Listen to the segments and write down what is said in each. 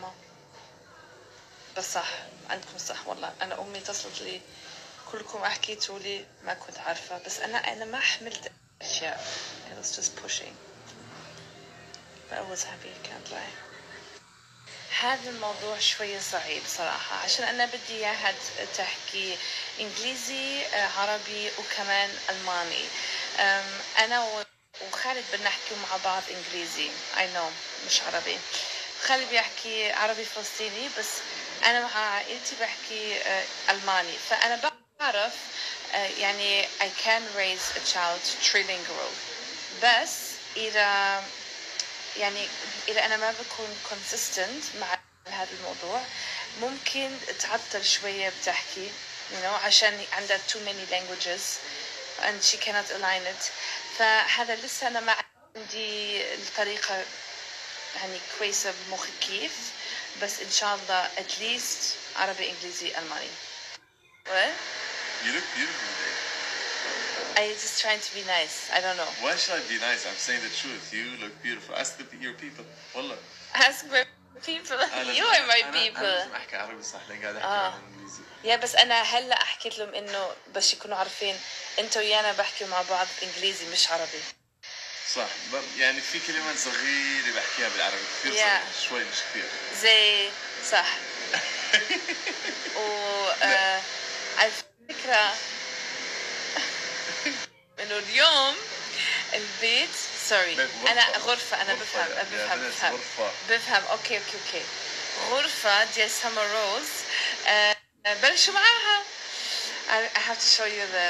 ماما. بس صح، عندكم صح والله. أنا أمي اتصلت لي كلكم حكيتوا لي ما كنت عارفة، بس أنا ما حملت أشياء. I was just pushing. But I was happy I can't lie. هذا الموضوع شوية صعب صراحة، عشان أنا بدي إياها تحكي إنجليزي عربي وكمان ألماني. أنا وخالد بدنا نحكي مع بعض إنجليزي. I know مش عربي. خالد بيحكي عربي فلسطيني، بس أنا مع عائلتي بحكي ألماني. فأنا بعرف يعني I can raise a child trilingual، بس إذا أنا ما بكون consistent مع هذا الموضوع ممكن تعطل شوية بتحكي عشان عندها too many languages and she cannot align it. فهذا لسه أنا ما عندي الطريقة يعني كويسة بمخي كيف، بس إن شاء الله at least عربي إنجليزي ألماني. What? You look beautiful today. I'm just trying to be nice. I don't know. Why should I be nice? I'm saying the truth. You look beautiful. Ask your people. والله. Ask my people. You are my people. أنا لازم أحكي عربي صح، لأن قاعد أحكي عربي إنجليزي. يا بس أنا هلا حكيت لهم إنه بس يكونوا عارفين أنت ويانا بحكي مع بعض إنجليزي مش عربي. صح، يعني في كلمات صغيرة بحكيها بالعربي كثير صغيرة، شوي مش كثير. زي صح. على فكرة إنه اليوم البيت أنا غرفة. أنا بفهم. أوكي غرفة دي سمر روز. بلشوا معاها. I have to show you the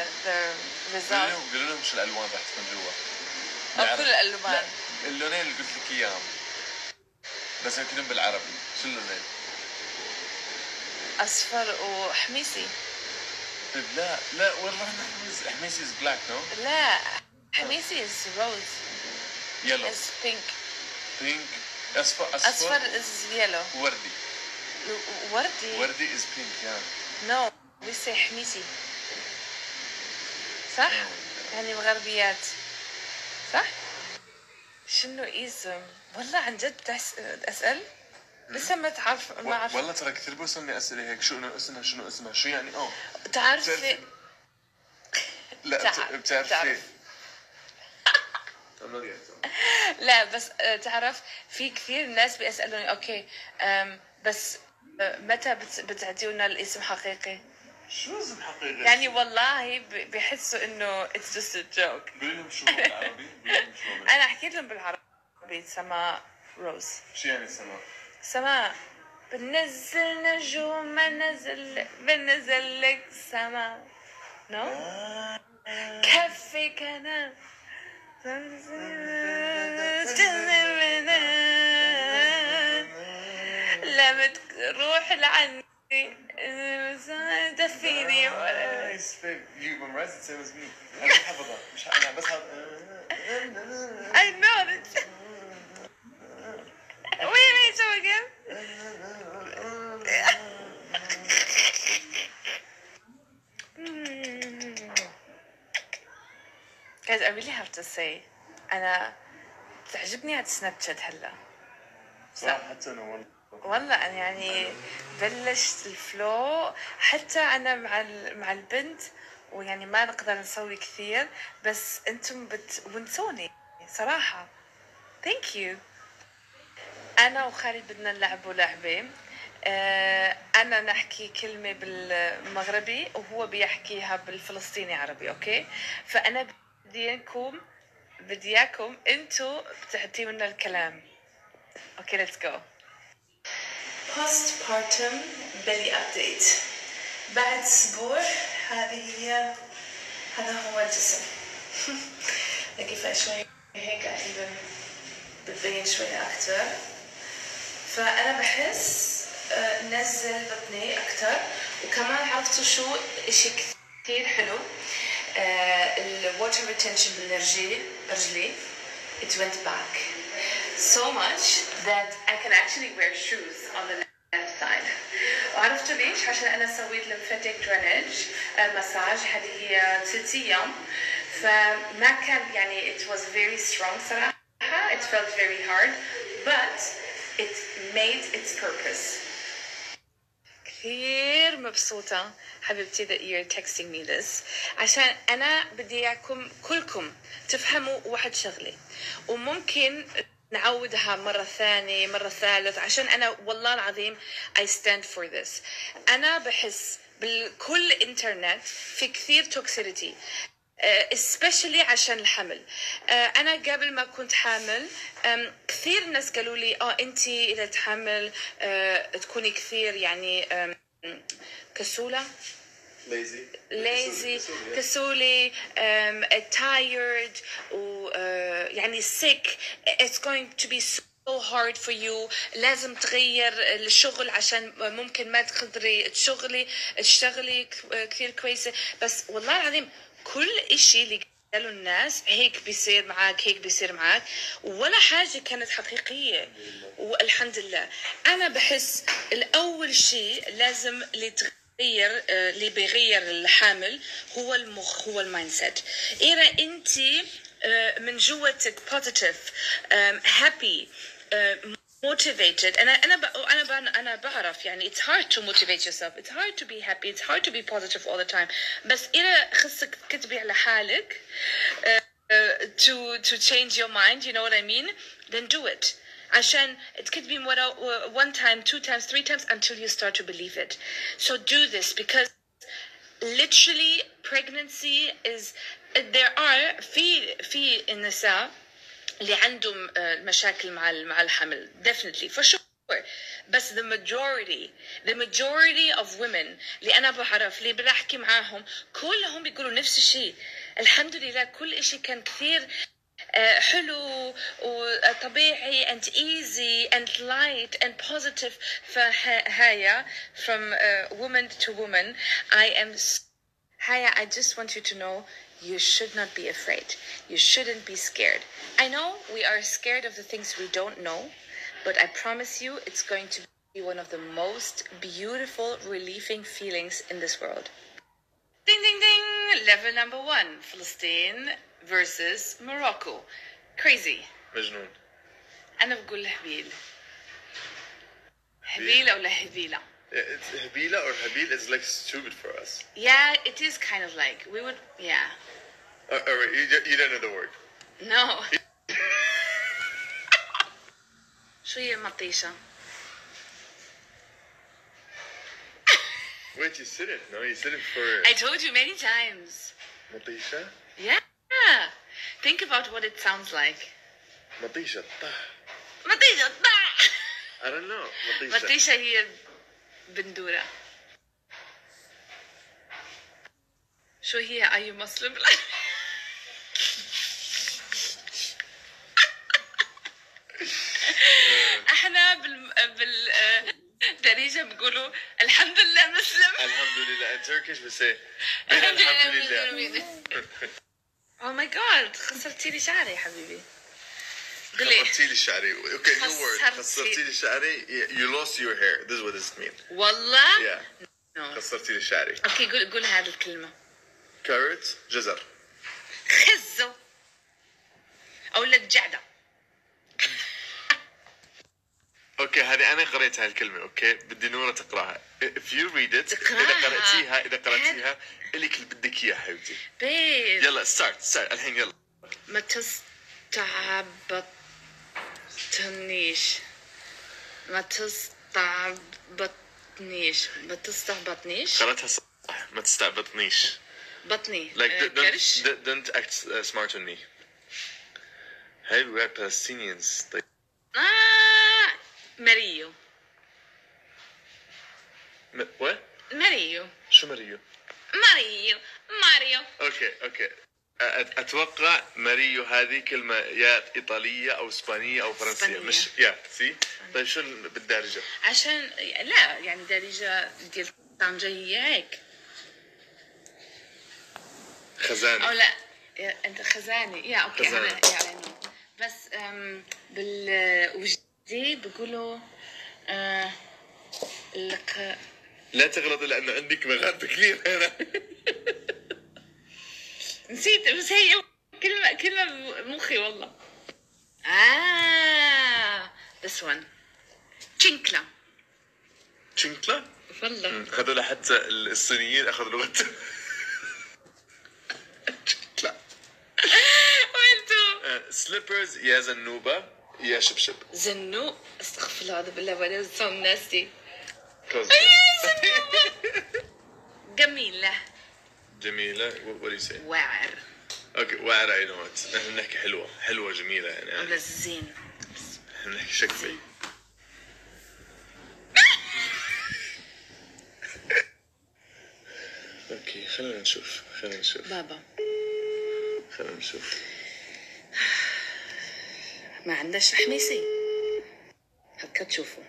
result. قولوا لهم شو الألوان رح تكون جوا. كل الألوان. اللونين اللي قلت لك إياهم بس يمكنهم بالعربي. شو اللونين؟ أصفر وحميسي. لا وين راح حميسي is black no؟ لا حميسي is rose. Yellow. is pink. أصفر is yellow. وردي is pink yeah. No we say حميسي صح؟ يعني مغربيات صح؟ شنو اسم؟ والله عن جد أسأل؟ لسه ما تعرف ما أعرف. والله ترى كثير بوصلني أسئلة هيك شنو اسمها شو يعني تعرفي؟ لا بتعرفي. لا بس تعرف في كثير ناس بيسألوني أوكي بس متى بتعطيونا الاسم حقيقي؟ شو اسم حقيقي؟ يعني والله بيحسوا إنه it's just a joke. قولي لهم شو بالعربي. أنا حكيت لهم بالعربي. سماء روز. شو يعني سماء؟ سماء بنزل نجوم بنزل لك سماء نو كفك أنا لما تروح لعني دفيني. You memorized the same as me. أنا بحفظها مش أنا بس I know it. Wait so again. Guys I really have to say أنا تعجبني هاد سناب شات هلا صح. حتى أنا والله أنا يعني بلشت الفلو حتى أنا مع البنت ويعني ما نقدر نسوي كثير بس أنتم بتونسوني صراحة. thank you. أنا وخالد بدنا نلعبوا لعبة. أنا نحكي كلمة بالمغربي وهو بيحكيها بالفلسطيني عربي. أوكي فأنا بدياكم أنتوا بتعطيونا الكلام. أوكي let's go. postpartum belly update. بعد أسبوع هذا هو الجسم. لقيفة شوي هيك قريبا بتبين شوي أكتر. فأنا بحس نزل بطني أكتر وكمان عرفتوا شو إشي كثير حلو water retention برجلي. It went back so much that I can actually wear shoes on the left side. وعرفتوا ليش؟ عشان أنا سويت lymphatic drainage مساج هذه هي 3 أيام فما كان يعني it was very strong صراحة. it felt very hard but it made its purpose. كثير مبسوطة حبيبتي that you're texting me this عشان أنا بدي إياكم كلكم تفهموا واحد شغلة وممكن نعودها مرة ثانية مرة ثالث عشان أنا والله العظيم I stand for this. أنا بحس بالكل إنترنت في كثير توكسيليتي especially عشان الحمل. أنا قبل ما كنت حامل كثير ناس قالوا لي أنتي إذا تحمل تكوني كثير يعني كسولة lazy كسولة tired و يعني sick. It's going to be so hard for you. لازم تغير الشغل عشان ممكن ما تقدري تشتغلي كثير كويسة. بس والله العظيم كل إشي اللي قالوا الناس هيك بيصير معك هيك بيصير معك ولا حاجة كانت حقيقية والحمد لله. أنا بحس الأول شيء لازم اللي بيغير الحامل هو المخ هو المايند سيت. إذا أنت من جوتك positive happy motivated. أنا بعرف يعني it's hard to motivate yourself. It's hard to be happy. It's hard to be positive all the time. بس إذا خصك تكتبي على حالك to change your mind, you know what I mean? Then do it. عشان it could be one time, 2 times, 3 times until you start to believe it. So do this because literally pregnancy is there are في النساء اللي عندهم مشاكل مع الحمل definitely for sure. بس the majority of women اللي أنا بعرف اللي بحكي معاهم كلهم بيقولوا نفس الشيء. الحمد لله كل إشي كان كثير حلو وطبيعي and easy and light and positive. فهايا from woman to woman I just want you to know you should not be afraid. You shouldn't be scared. I know we are scared of the things we don't know, but I promise you it's going to be one of the most beautiful, relieving feelings in this world. Ding, ding, ding! Level number 1, Palestine versus Morocco. Crazy. مجنون. أنا بقول هبيل. هبيلة ولا هبيلة? It's Habila or Habil is like stupid for us. Yeah, it is kind of like we would. Yeah. Alright, you don't know the word. No. شو هي مطيشة؟ Wait, you said it. No, you said it for. I told you many times. Matisha? Yeah. Think about what it sounds like. Matisha. مطيشة. I don't know. مطيشة هي بندورة. شو هي أي مسلم؟ احنا بالدارجة بيقولوا الحمد لله مسلم. الحمد لله. In Turkish we say الحمد لله. Oh my god خسرتي لي شعري يا حبيبي. خسرتي لي شعري. Okay, new word. خسرتي لي شعري. You lost your hair. This is what this means. والله؟ Yeah. No. خسرتي لي شعري. اوكي قول هذه الكلمة. Carrot جزر. خزو. أولاد جعدة. اوكي هذه انا قريت هاي الكلمه. اوكي بدي نوره تقراها. If you read it اذا قرأتيها الك اللي بدك اياه حبيبتي. بيب يلا ستارت الحين يلا. ما تستعبطنيش. ما تستعبطنيش. قرأتها صح. ما تستعبطنيش. بطني. Like كرش. don't act smart on me. هاي we are Palestinians. طيب. ماريو. what؟ ماريو. شو ماريو؟ ماريو. اوكي اتوقع ماريو هذه كلمه يا ايطاليه او اسبانيه او فرنسيه. مش يا سي. طيب شو بالدارجه؟ عشان لا يعني دارجه ديال طنجه هي هيك. خزاني. او لا انت خزاني. يا اوكي خزاني. انا يعني بس بالوجدي بيقولوا لا تغلط لانه عندك مغاربه كثير هنا. نسيت بس هي كلمة مخي والله. this one. تشينكلا. تشينكلا؟ والله هذول حتى الصينيين اخذوا لغتهم. تشينكلا. وانتو؟ سليبرز يا زنوبة يا شبشب. زنوب، استغفر الله هذا بالله، ولا سون ناستي. جميلة. جميلة. what do you say؟ واعر. اوكي واعر اي نوت. نحن نحكي حلوة جميلة يعني. ولا زين. نحن نحكي شكلي. اوكي خلينا نشوف بابا خلينا نشوف. ما عندش حميسي هكا تشوفوا.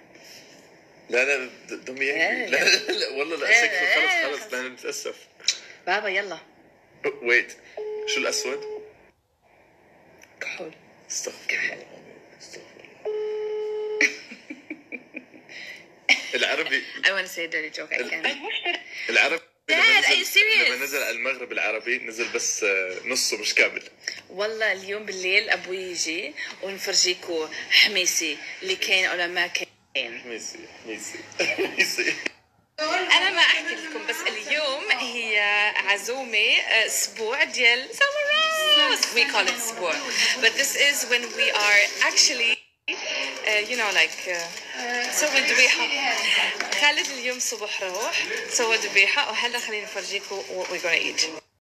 لا دمي لا والله لا سكر. خلص انا متأسف. بابا يلا. ويت شو الأسود؟ كحول. استغفر الله. العربي. I want to say a dirty joke again. العربي Dad, are you serious? لما نزل على المغرب العربي نزل بس نصه مش كامل. والله اليوم بالليل أبوي يجي ونفرجيكوا حميسي اللي كاين ولا ما كاين. حميسي. أنا ما أحكي لكم، بس اليوم هي عزومة أسبوع ديال summer rose. We call it أسبوع, but this is when we are actually you know like سووا ذبيحة. خالد اليوم صبح روح سوى ذبيحة، وهلا خلينا نفرجيكم what we're gonna eat.